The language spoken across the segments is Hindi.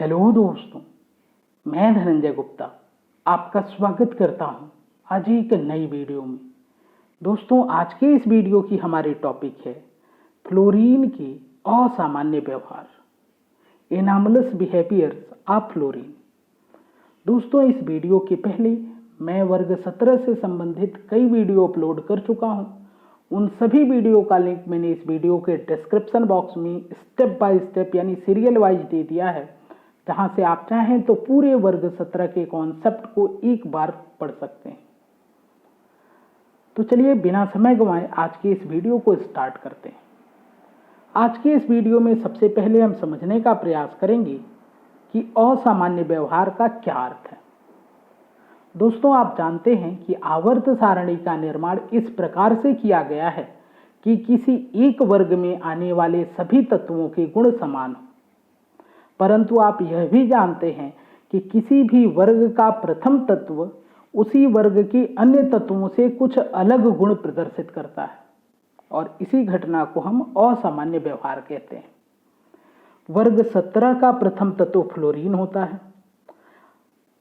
हेलो दोस्तों, मैं धनंजय गुप्ता आपका स्वागत करता हूं आज एक नई वीडियो में। दोस्तों, आज के इस वीडियो की हमारी टॉपिक है फ्लोरीन के असामान्य व्यवहार, एनामलस बिहेवियर्स ऑफ फ्लोरीन। दोस्तों, इस वीडियो के पहले मैं वर्ग 17 से संबंधित कई वीडियो अपलोड कर चुका हूं। उन सभी वीडियो का लिंक मैंने इस वीडियो के डिस्क्रिप्शन बॉक्स में स्टेप बाय स्टेप यानी सीरियल वाइज दे दिया है, जहां से आप चाहें तो पूरे वर्ग 17 के कॉन्सेप्ट को एक बार पढ़ सकते हैं। तो चलिए बिना समय गंवाए आज के इस वीडियो को स्टार्ट करते हैं। आज के इस वीडियो में सबसे पहले हम समझने का प्रयास करेंगे कि असामान्य व्यवहार का क्या अर्थ है। दोस्तों, आप जानते हैं कि आवर्त सारणी का निर्माण इस प्रकार से किया गया है कि किसी एक वर्ग में आने वाले सभी तत्वों के गुण समान हों, परंतु आप यह भी जानते हैं कि किसी भी वर्ग का प्रथम तत्व उसी वर्ग के अन्य तत्वों से कुछ अलग गुण प्रदर्शित करता है और इसी घटना को हम असामान्य व्यवहार कहते हैं। वर्ग 17 का प्रथम तत्व फ्लोरीन होता है,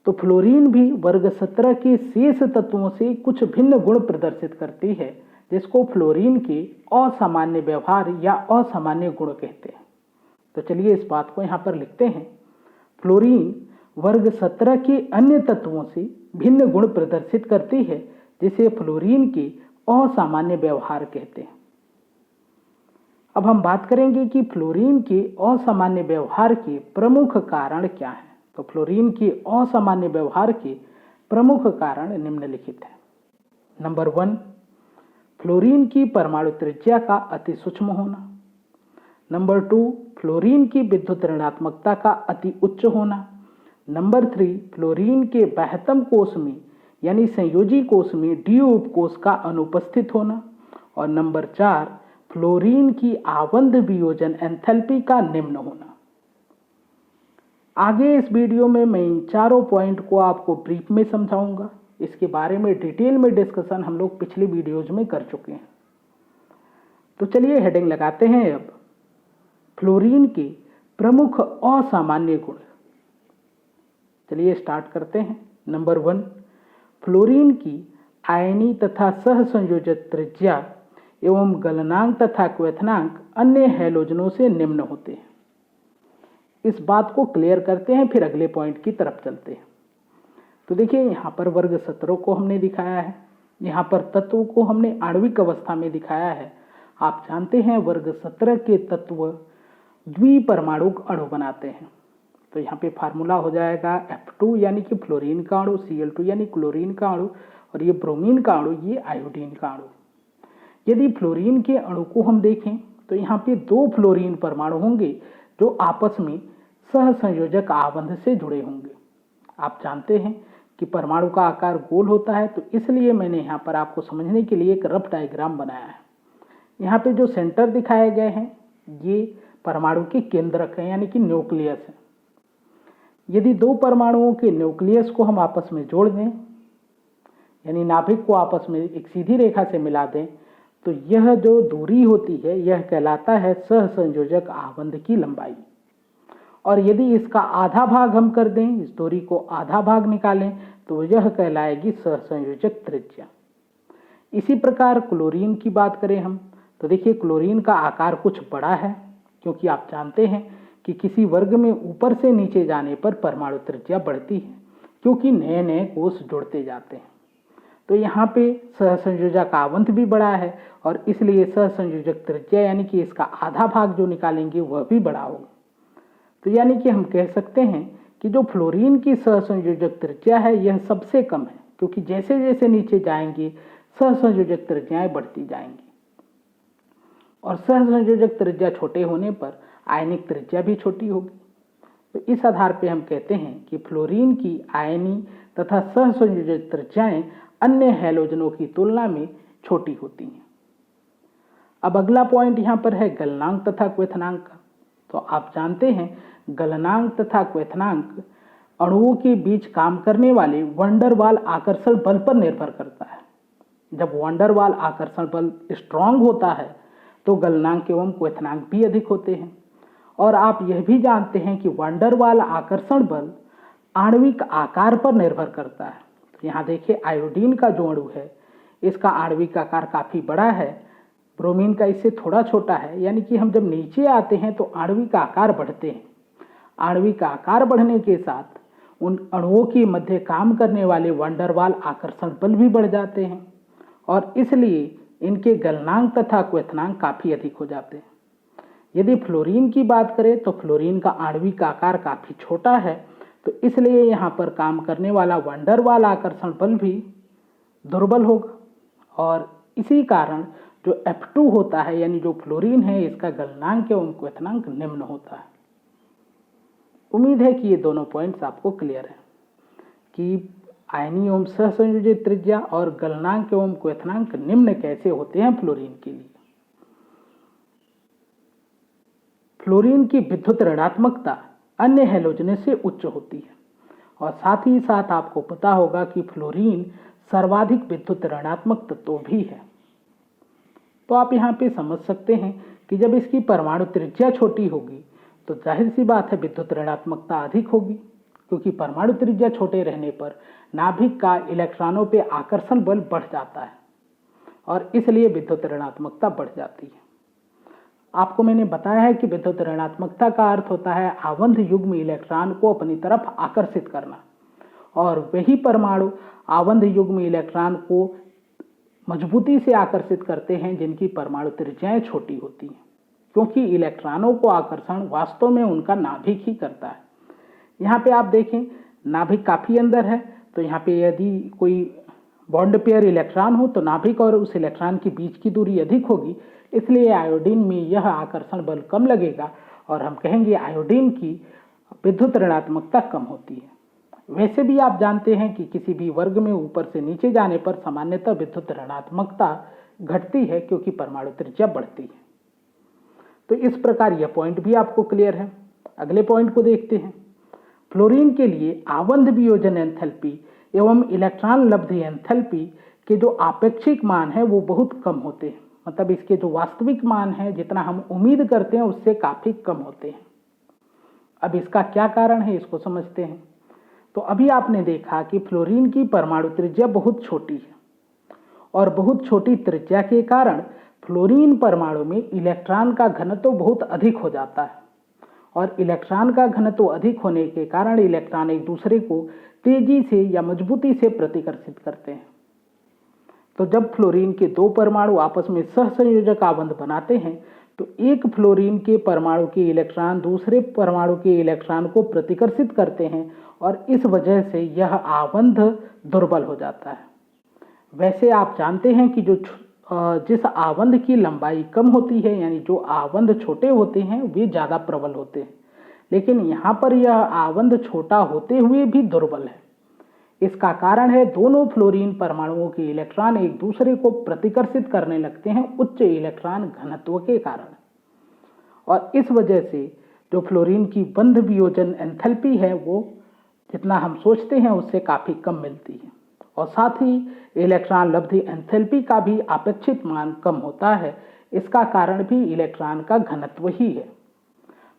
तो फ्लोरीन भी वर्ग 17 के शेष तत्वों से कुछ भिन्न गुण प्रदर्शित करती है, जिसको फ्लोरीन के असामान्य व्यवहार या असामान्य गुण कहते हैं। तो चलिए इस बात को यहाँ पर लिखते हैं। फ्लोरीन वर्ग 17 के अन्य तत्वों से भिन्न गुण प्रदर्शित करती है, जिसे फ्लोरीन के असामान्य व्यवहार कहते हैं। अब हम बात करेंगे कि फ्लोरीन के असामान्य व्यवहार के प्रमुख कारण क्या हैं। तो फ्लोरीन के असामान्य व्यवहार के प्रमुख कारण निम्नलिखित हैं। नंबर 1, फ्लोरीन की परमाणु त्रिज्या का अति सूक्ष्म होना। नंबर 2, फ्लोरीन की विद्युत ऋणात्मकता का अति उच्च होना। नंबर 3, फ्लोरीन के बाह्यतम कोश में यानी संयोजी कोश में डी उपकोश का अनुपस्थित होना। और नंबर 4, फ्लोरीन की आबंध वियोजन एंथैल्पी का निम्न होना। आगे इस वीडियो में मैं इन चारों पॉइंट को आपको ब्रीफ में समझाऊंगा। इसके बारे में डिटेल में डिस्कशन हम लोग पिछली वीडियोज में कर चुके हैं। तो चलिए हेडिंग लगाते हैं अब फ्लोरीन के प्रमुख असामान्य गुण। चलिए स्टार्ट करते हैं। नंबर 1, फ्लोरीन की आयनी तथा सहसंयोजक त्रिज्या एवं गलनांक तथा क्वथनांक अन्य हैलोजनों से निम्न होते हैं। इस बात को क्लियर करते हैं, फिर अगले पॉइंट की तरफ चलते हैं। तो देखिए, यहाँ पर वर्ग 17 को हमने दिखाया है, यहाँ पर तत्व को हमने आणविक अवस्था में दिखाया है। आप जानते हैं वर्ग 17 के तत्व द्विपरमाणुक अणु बनाते हैं। तो यहाँ पे फार्मूला हो जाएगा F2 यानी कि फ्लोरीन का अणु, Cl2 यानी क्लोरीन का अणु, और ये ब्रोमीन का अणु, ये आयोडीन का अणु। यदि फ्लोरीन के अणु को हम देखें तो यहाँ पे 2 फ्लोरीन परमाणु होंगे जो आपस में सहसंयोजक आबंध से जुड़े होंगे। आप जानते हैं कि परमाणु का आकार गोल होता है, तो इसलिए मैंने यहाँ पर आपको समझने के लिए एक रफ डायग्राम बनाया है। यहाँ पे जो सेंटर दिखाए गए हैं ये परमाणु के केंद्रक हैं यानी कि न्यूक्लियस है। यदि 2 परमाणुओं के न्यूक्लियस को हम आपस में जोड़ दें यानी नाभिक को आपस में एक सीधी रेखा से मिला दें, तो यह जो दूरी होती है यह कहलाता है सहसंयोजक आबंध की लंबाई। और यदि इसका आधा भाग हम कर दें, इस दूरी को आधा भाग निकालें, तो यह कहलाएगी सहसंयोजक त्रिज्या। इसी प्रकार क्लोरीन की बात करें हम, तो देखिए क्लोरीन का आकार कुछ बड़ा है, क्योंकि आप जानते हैं कि किसी वर्ग में ऊपर से नीचे जाने पर परमाणु त्रिज्या बढ़ती है, क्योंकि नए नए कोष जुड़ते जाते हैं। तो यहाँ पे सहसंयोजक आबंध भी बड़ा है और इसलिए सहसंयोजक त्रिज्या यानी कि इसका आधा भाग जो निकालेंगे वह भी बड़ा होगा। तो यानी कि हम कह सकते हैं कि जो फ्लोरीन की सहसंयोजक त्रिज्या है यह सबसे कम है, क्योंकि जैसे जैसे नीचे जाएंगे सहसंयोजक त्रिज्याएं बढ़ती जाएंगी। और सहसंयोजक त्रिज्या छोटे होने पर आयनिक त्रिज्या भी छोटी होगी। तो इस आधार पर हम कहते हैं कि फ्लोरीन की आयनी तथा सहसंयोजक त्रिज्याएं अन्य हैलोजनों की तुलना में छोटी होती हैं। अब अगला पॉइंट यहाँ पर है गलनांक तथा क्वथनांक का। तो आप जानते हैं गलनांक तथा क्वथनांक अणुओं के बीच काम करने वाले वंडर वाल आकर्षण बल पर निर्भर करता है। जब वंडर वाल आकर्षण बल स्ट्रांग होता है तो गलनांक एवं क्वथनांक भी अधिक होते हैं। और आप यह भी जानते हैं कि वंडर वाल आकर्षण बल आणविक आकार पर निर्भर करता है। तो यहाँ देखिए आयोडीन का जो अणु है इसका आणविक आकार काफ़ी बड़ा है, ब्रोमीन का इससे थोड़ा छोटा है, यानी कि हम जब नीचे आते हैं तो आणविक आकार बढ़ते हैं। आणविक आकार बढ़ने के साथ उन अणुओं के मध्य काम करने वाले वंडर वाल आकर्षण बल भी बढ़ जाते हैं और इसलिए इनके गलनांक तथा क्वथनांक काफ़ी अधिक हो जाते हैं। यदि फ्लोरीन की बात करें तो फ्लोरीन का आणविक आकार काफ़ी छोटा है, तो इसलिए यहाँ पर काम करने वाला वंडर वाल आकर्षण बल भी दुर्बल होगा और इसी कारण जो F2 होता है यानी जो फ्लोरीन है इसका गलनांक एवं क्वथनांक निम्न होता है। उम्मीद है कि ये दोनों पॉइंट्स आपको क्लियर है कि आयनीय एवं सहसंयोजित त्रिज्या और गलनांक एवं क्वथनांक निम्न कैसे होते हैं फ्लोरीन के लिए। फ्लोरीन की विद्युत ऋणात्मकता अन्य हैलोजनों से उच्च होती है और साथ ही साथ आपको पता होगा कि फ्लोरीन सर्वाधिक विद्युत ऋणात्मक तत्व भी है। तो आप यहाँ पे समझ सकते हैं कि जब इसकी परमाणु त्रिज्या छोटी होगी तो जाहिर सी बात है विद्युत ऋणात्मकता अधिक होगी, क्योंकि परमाणु त्रिज्या छोटे रहने पर नाभिक का इलेक्ट्रॉनों पे आकर्षण बल बढ़ जाता है और इसलिए विद्युत ऋणात्मकता बढ़ जाती है। आपको मैंने बताया है कि विद्युत ऋणात्मकता का अर्थ होता है आबंध युग्म इलेक्ट्रॉन को अपनी तरफ आकर्षित करना और वही परमाणु आबंध युग्म इलेक्ट्रॉन को मजबूती से आकर्षित करते हैं जिनकी परमाणु त्रिज्याएं छोटी होती हैं, क्योंकि इलेक्ट्रॉनों को आकर्षण वास्तव में उनका नाभिक ही करता है। यहाँ पे आप देखें नाभिक काफ़ी अंदर है, तो यहाँ पे यदि कोई बॉन्ड पेयर इलेक्ट्रॉन हो तो नाभिक और उस इलेक्ट्रॉन के बीच की दूरी अधिक होगी, इसलिए आयोडीन में यह आकर्षण बल कम लगेगा और हम कहेंगे आयोडीन की विद्युत ऋणात्मकता कम होती है। वैसे भी आप जानते हैं कि किसी भी वर्ग में ऊपर से नीचे जाने पर सामान्यतः विद्युत ऋणात्मकता घटती है क्योंकि परमाणु त्रिज्या बढ़ती है। तो इस प्रकार यह पॉइंट भी आपको क्लियर है। अगले पॉइंट को देखते हैं। फ्लोरीन के लिए आबंध वियोजन एंथैल्पी एवं इलेक्ट्रॉन लब्ध एंथैल्पी के जो आपेक्षिक मान है वो बहुत कम होते हैं, मतलब इसके जो वास्तविक मान है जितना हम उम्मीद करते हैं उससे काफ़ी कम होते हैं। अब इसका क्या कारण है इसको समझते हैं। तो अभी आपने देखा कि फ्लोरीन की परमाणु त्रिज्या बहुत छोटी है और बहुत छोटी त्रिज्या के कारण फ्लोरीन परमाणु में इलेक्ट्रॉन का घनत्व बहुत अधिक हो जाता है और इलेक्ट्रॉन का घनत्व अधिक होने के कारण इलेक्ट्रॉन एक दूसरे को तेजी से या मजबूती से प्रतिकर्षित करते हैं। तो जब फ्लोरीन के दो परमाणु आपस में सहसंयोजक आबंध बनाते हैं तो एक फ्लोरीन के परमाणु के इलेक्ट्रॉन दूसरे परमाणु के इलेक्ट्रॉन को प्रतिकर्षित करते हैं और इस वजह से यह आबंध दुर्बल हो जाता है। वैसे आप जानते हैं कि जिस आबंध की लंबाई कम होती है यानी जो आबंध छोटे होते हैं वे ज़्यादा प्रबल होते हैं, लेकिन यहाँ पर यह आबंध छोटा होते हुए भी दुर्बल है। इसका कारण है दोनों फ्लोरीन परमाणुओं के इलेक्ट्रॉन एक दूसरे को प्रतिकर्षित करने लगते हैं उच्च इलेक्ट्रॉन घनत्व के कारण और इस वजह से जो फ्लोरीन की बंध वियोजन एंथैल्पी है वो जितना हम सोचते हैं उससे काफ़ी कम मिलती है और साथ ही इलेक्ट्रॉन लब्ध एंथैल्पी का भी अपेक्षित मान कम होता है। इसका कारण भी इलेक्ट्रॉन का घनत्व ही है।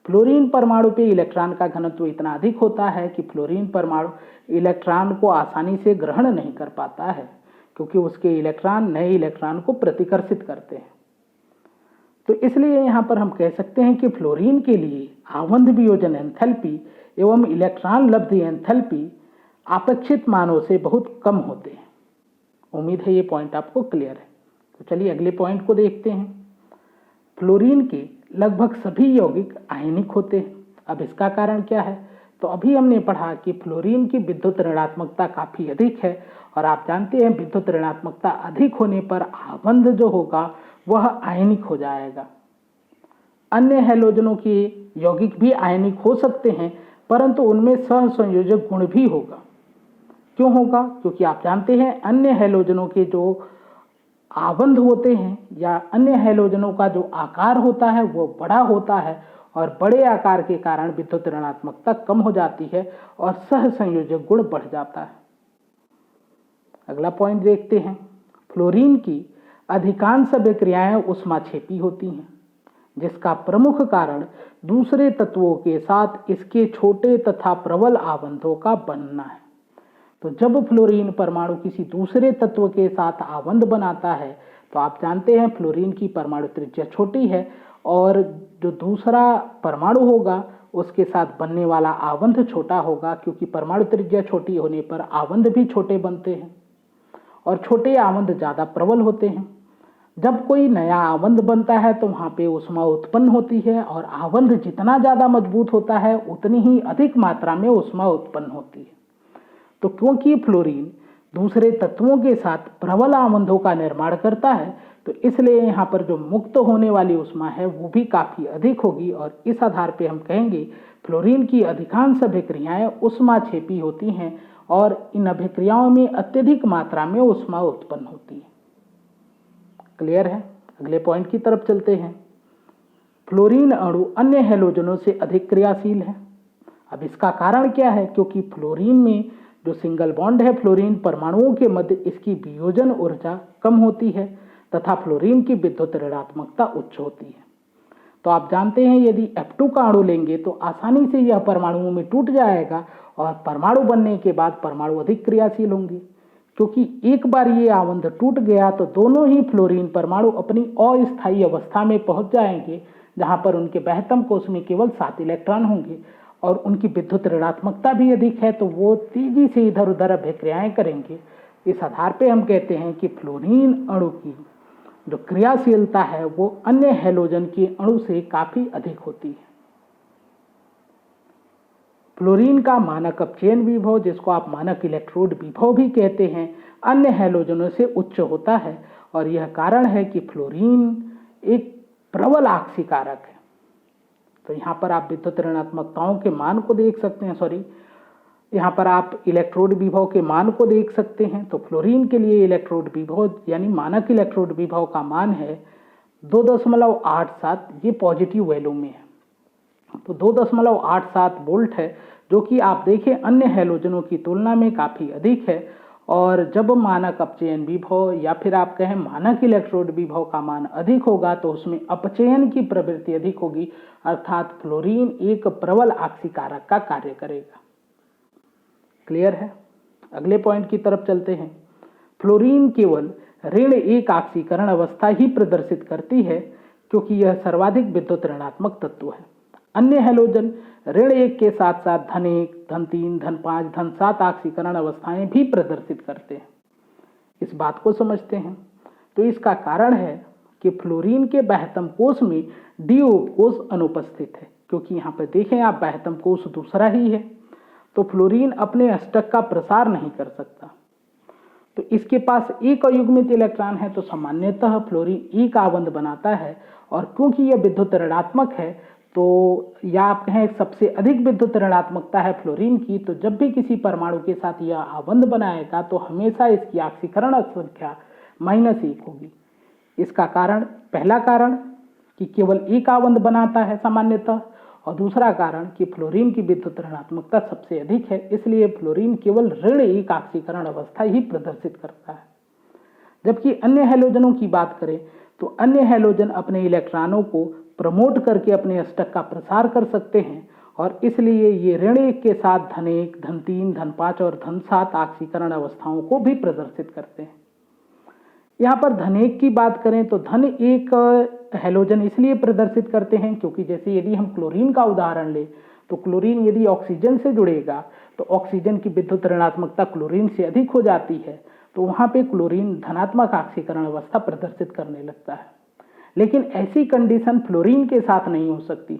फ्लोरीन परमाणु पे इलेक्ट्रॉन का घनत्व इतना अधिक होता है कि फ्लोरीन परमाणु इलेक्ट्रॉन को आसानी से ग्रहण नहीं कर पाता है क्योंकि उसके इलेक्ट्रॉन नए इलेक्ट्रॉन को प्रतिकर्षित करते हैं। तो इसलिए यहाँ पर हम कह सकते हैं कि फ्लोरीन के लिए आबंध वियोजन एंथैल्पी एवं इलेक्ट्रॉन लब्ध एंथैल्पी अपेक्षित मानों से बहुत कम होते हैं। उम्मीद है ये पॉइंट आपको क्लियर है। तो चलिए अगले पॉइंट को देखते हैं। फ्लोरीन के लगभग सभी यौगिक आयनिक होते हैं। अब इसका कारण क्या है? तो अभी हमने पढ़ा कि फ्लोरीन की विद्युत ऋणात्मकता काफ़ी अधिक है और आप जानते हैं विद्युत ऋणात्मकता अधिक होने पर आबंध जो होगा वह आयनिक हो जाएगा। अन्य हैलोजनों के यौगिक भी आयनिक हो सकते हैं परंतु उनमें सहसंयोजक गुण भी होगा। क्यों होगा? क्योंकि आप जानते हैं अन्य हैलोजनों के जो आबंध होते हैं या अन्य हैलोजनों का जो आकार होता है वो बड़ा होता है और बड़े आकार के कारण विद्युत ऋणात्मकता कम हो जाती है और सहसंयोजक गुण बढ़ जाता है। अगला पॉइंट देखते हैं। फ्लोरीन की अधिकांश अभिक्रियाएं ऊष्माक्षेपी होती हैं। जिसका प्रमुख कारण दूसरे तत्वों के साथ इसके छोटे तथा प्रबल आबंधों का बनना है। तो जब फ्लोरीन परमाणु किसी दूसरे तत्व के साथ आबंध बनाता है तो आप जानते हैं फ्लोरीन की परमाणु त्रिज्या छोटी है और जो दूसरा परमाणु होगा उसके साथ बनने वाला आबंध छोटा होगा, क्योंकि परमाणु त्रिज्या छोटी होने पर आबंध भी छोटे बनते हैं और छोटे आबंध ज़्यादा प्रबल होते हैं। जब कोई नया आबंध बनता है तो वहाँ पे ऊष्मा उत्पन्न होती है और आबंध जितना ज़्यादा मजबूत होता है उतनी ही अधिक मात्रा में ऊष्मा उत्पन्न होती है। तो क्योंकि फ्लोरीन दूसरे तत्वों के साथ प्रबल आबंधों का निर्माण करता है तो इसलिए यहाँ पर जो मुक्त होने वाली ऊष्मा है वो भी काफ़ी अधिक होगी और इस आधार पे हम कहेंगे फ्लोरीन की अधिकांश अभिक्रियाएं ऊष्माक्षेपी होती हैं और इन अभिक्रियाओं में अत्यधिक मात्रा में ऊष्मा उत्पन्न होती है। क्लियर है? अगले पॉइंट की तरफ चलते हैं। फ्लोरीन अणु अन्य हैलोजनों से अधिक क्रियाशील है। अब इसका कारण क्या है? क्योंकि फ्लोरीन में जो सिंगल बॉन्ड है फ्लोरीन परमाणुओं के मध्य इसकी वियोजन ऊर्जा कम होती है तथा फ्लोरीन की विद्युत ऋणात्मकता उच्च होती है। तो आप जानते हैं यदि F2 का अणु लेंगे तो आसानी से यह परमाणुओं में टूट जाएगा और परमाणु बनने के बाद परमाणु अधिक क्रियाशील होंगे, क्योंकि एक बार ये आबंध टूट गया तो दोनों ही फ्लोरीन परमाणु अपनी अस्थायी अवस्था में पहुंच जाएंगे, जहां पर उनके बहतम कोश में केवल 7 इलेक्ट्रॉन होंगे और उनकी विद्युत ऋणात्मकता भी अधिक है, तो वो तेजी से इधर उधर अभिक्रियाएं करेंगे। इस आधार पे हम कहते हैं कि फ्लोरीन अणु की जो क्रियाशीलता है वो अन्य हैलोजन के अणु से काफी अधिक होती है। फ्लोरीन का मानक अपचयन विभव, जिसको आप मानक इलेक्ट्रोड विभव भी कहते हैं, अन्य हैलोजनों से उच्च होता है और यह कारण है कि फ्लोरीन एक प्रबल आक्सीकारक है। तो यहाँ पर आप विद्युत ऋणात्मकताओं के मान को देख सकते हैं, यहाँ पर आप इलेक्ट्रोड विभव के मान को देख सकते हैं। तो फ्लोरीन के लिए इलेक्ट्रोड विभव यानी मानक इलेक्ट्रोड विभव का मान है 2.87, ये पॉजिटिव वैल्यू में है। तो 2.87 वोल्ट है, जो कि आप देखें अन्य हैलोजनों की तुलना में काफ़ी अधिक है। और जब मानक अपचयन विभव या फिर आप कहें मानक इलेक्ट्रोड विभव का मान अधिक होगा तो उसमें अपचयन की प्रवृत्ति अधिक होगी, अर्थात फ्लोरीन एक प्रबल आक्सीकारक का कार्य करेगा। क्लियर है? अगले पॉइंट की तरफ चलते हैं। फ्लोरीन केवल ऋण एक आक्सीकरण अवस्था ही प्रदर्शित करती है, क्योंकि यह सर्वाधिक विद्युत ऋणात्मक तत्व है। अन्य हैलोजन ऋण 1 के साथ साथ धन 1, धन 3, धन 5, धन 7 आक्सीकरण अवस्थाएं भी प्रदर्शित करते हैं। इस बात को समझते हैं। तो इसका कारण है कि फ्लोरीन के बाह्यतम कोश में डी उपकोष अनुपस्थित है, क्योंकि यहाँ पर देखें आप बाह्यतम कोश दूसरा ही है, तो फ्लोरीन अपने अष्टक का प्रसार नहीं कर सकता। तो इसके पास एक अयुग्मित इलेक्ट्रॉन है, तो सामान्यतः फ्लोरीन एक आबंध बनाता है और क्योंकि यह विद्युत ऋणात्मक है तो या आप कहें सबसे अधिक विद्युत ऋणात्मकता है फ्लोरीन की, तो जब भी किसी परमाणु के साथ यह आबंध बनाएगा तो हमेशा इसकी आक्सीकरण संख्या -1 होगी। इसका कारण, पहला कारण कि केवल एक आबंध बनाता है सामान्यतः, और दूसरा कारण कि फ्लोरीन की विद्युत ऋणात्मकता सबसे अधिक है, इसलिए फ्लोरीन केवल ऋण 1 आक्सीकरण अवस्था ही प्रदर्शित करता है। जबकि अन्य हैलोजनों की बात करें तो अन्य हैलोजन अपने इलेक्ट्रॉनों को प्रमोट करके अपने अष्टक का प्रसार कर सकते हैं और इसलिए ये ऋण 1 के साथ धन 1, धन 3, धन 5 और धन 7 आक्सीकरण अवस्थाओं को भी प्रदर्शित करते हैं। यहाँ पर धन 1 की बात करें तो धन 1 हैलोजन इसलिए प्रदर्शित करते हैं क्योंकि जैसे यदि हम क्लोरीन का उदाहरण लें तो क्लोरीन यदि ऑक्सीजन से जुड़ेगा तो ऑक्सीजन की विद्युत ऋणात्मकता क्लोरीन से अधिक हो जाती है, तो वहाँ पे क्लोरीन धनात्मक आक्सीकरण अवस्था प्रदर्शित करने लगता है। लेकिन ऐसी कंडीशन फ्लोरीन के साथ नहीं हो सकती।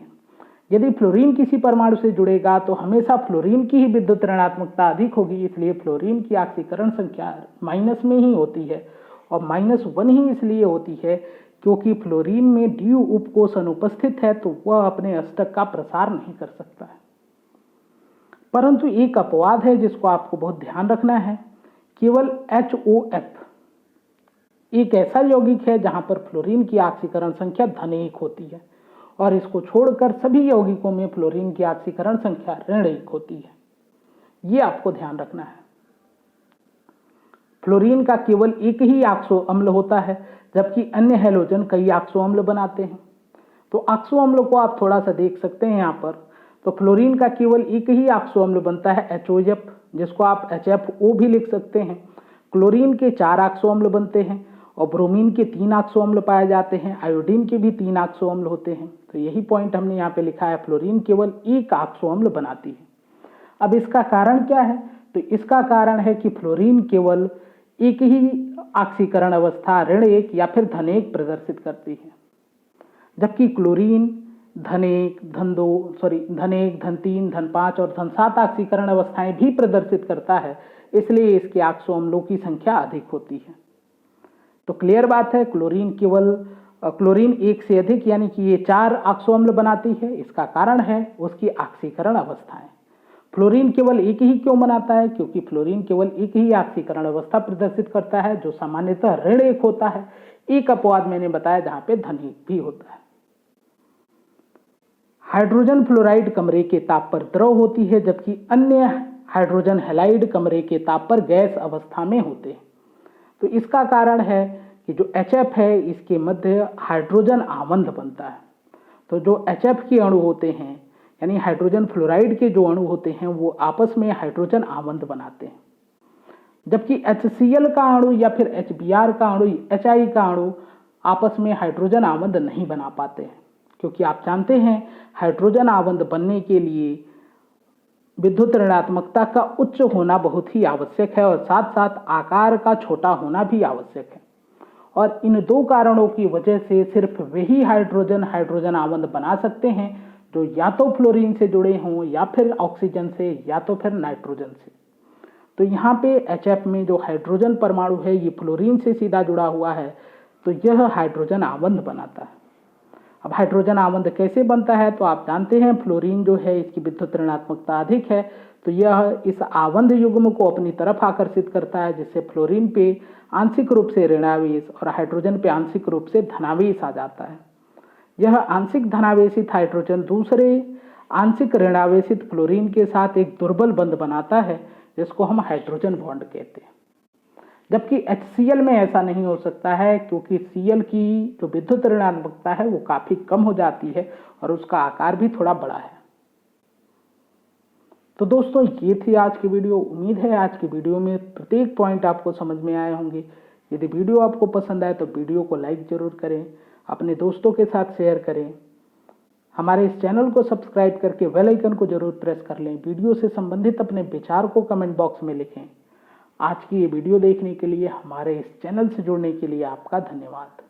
यदि फ्लोरीन किसी परमाणु से जुड़ेगा तो हमेशा फ्लोरीन की ही विद्युत ऋणात्मकता अधिक होगी, इसलिए फ्लोरीन की आक्सीकरण संख्या माइनस में ही होती है और -1 ही इसलिए होती है क्योंकि फ्लोरीन में डी उपकोष अनुपस्थित है, तो वह अपने अष्टक का प्रसार नहीं कर सकता है। परंतु एक अपवाद है जिसको आपको बहुत ध्यान रखना है। केवल HOF एक ऐसा यौगिक है जहां पर फ्लोरीन की आक्सीकरण संख्या धन 1 होती है और इसको छोड़कर सभी यौगिकों में फ्लोरीन की आक्सीकरण संख्या ऋण 1 होती है। ये आपको ध्यान रखना है। फ्लोरीन का केवल एक ही ऑक्सो अम्ल होता है, जबकि अन्य हैलोजन कई ऑक्सो अम्ल बनाते हैं। तो ऑक्सो अम्ल को आप थोड़ा सा देख सकते हैं यहाँ पर। तो फ्लोरीन का केवल एक ही ऑक्सो अम्ल बनता है HOF, जिसको आप HFO भी लिख सकते हैं। क्लोरीन के 4 ऑक्सो अम्ल बनते हैं और ब्रोमीन के 3 ऑक्सो अम्ल पाए जाते हैं। आयोडीन के भी 3 ऑक्सो अम्ल होते हैं। तो यही पॉइंट हमने यहाँ पे लिखा है, फ्लोरीन केवल एक ऑक्सो अम्ल बनाती है। अब इसका कारण क्या है? तो इसका कारण है कि फ्लोरीन केवल एक ही ऑक्सीकरण अवस्था ऋण 1 या फिर धन 1 प्रदर्शित करती है, जबकि क्लोरीन धन 1, धन 3, धन 5 और धन 7 ऑक्सीकरण अवस्थाएं भी प्रदर्शित करता है। इसलिए इसके ऑक्सो अम्लों की संख्या अधिक होती है। तो क्लियर बात है, क्लोरीन एक से अधिक यानी कि ये 4 ऑक्सो अम्ल बनाती है। इसका कारण है उसकी ऑक्सीकरण अवस्थाएं। फ्लोरीन केवल एक ही क्यों बनाता है? क्योंकि फ्लोरीन केवल एक ही ऑक्सीकरण अवस्था प्रदर्शित करता है, जो सामान्यतः ऋण 1 होता है। एक अपवाद मैंने बताया जहां पे धन 1 भी होता है। हाइड्रोजन फ्लोराइड कमरे के ताप पर द्रव होती है, जबकि अन्य हाइड्रोजन हैलाइड कमरे के ताप पर गैस अवस्था में होते हैं। तो इसका कारण है कि जो HF है इसके मध्य हाइड्रोजन आबंध बनता है। तो जो HF के अणु होते हैं यानी हाइड्रोजन फ्लोराइड के जो अणु होते हैं वो आपस में हाइड्रोजन आबंध बनाते हैं, जबकि HCl का अणु या फिर HBr का अणु, HI का अणु आपस में हाइड्रोजन आबंध नहीं बना पाते हैं। क्योंकि आप जानते हैं हाइड्रोजन आबंध बनने के लिए विद्युत ऋणात्मकता का उच्च होना बहुत ही आवश्यक है और साथ साथ आकार का छोटा होना भी आवश्यक है। और इन दो कारणों की वजह से सिर्फ वही हाइड्रोजन आबंध बना सकते हैं जो या तो फ्लोरीन से जुड़े हों या फिर ऑक्सीजन से या तो फिर नाइट्रोजन से। तो यहाँ पे HF में जो हाइड्रोजन परमाणु है ये फ्लोरीन से सीधा जुड़ा हुआ है, तो यह हाइड्रोजन आबंध बनाता है। अब हाइड्रोजन आबंध कैसे बनता है? तो आप जानते हैं फ्लोरीन जो है इसकी विद्युत ऋणात्मकता अधिक है, तो यह इस आबंध युग्म को अपनी तरफ आकर्षित करता है, जिससे फ्लोरीन पे आंशिक रूप से ऋणावेश और हाइड्रोजन पे आंशिक रूप से धनावेश आ जाता है। यह आंशिक धनावेशित हाइड्रोजन दूसरे आंशिक ऋणावेशित फ्लोरीन के साथ एक दुर्बल बंध बनाता है, जिसको हम हाइड्रोजन बॉन्ड कहते हैं। जबकि HCl में ऐसा नहीं हो सकता है, क्योंकि Cl की जो विद्युत ऋणात्मकता है वो काफी कम हो जाती है और उसका आकार भी थोड़ा बड़ा है। तो दोस्तों ये थी आज की वीडियो। उम्मीद है आज की वीडियो में प्रत्येक पॉइंट आपको समझ में आए होंगे। यदि वीडियो आपको पसंद आए तो वीडियो को लाइक जरूर करें, अपने दोस्तों के साथ शेयर करें। हमारे इस चैनल को सब्सक्राइब करके बेल आइकन को जरूर प्रेस कर लें। वीडियो से संबंधित अपने विचार को कमेंट बॉक्स में लिखें। आज की ये वीडियो देखने के लिए, हमारे इस चैनल से जुड़ने के लिए आपका धन्यवाद।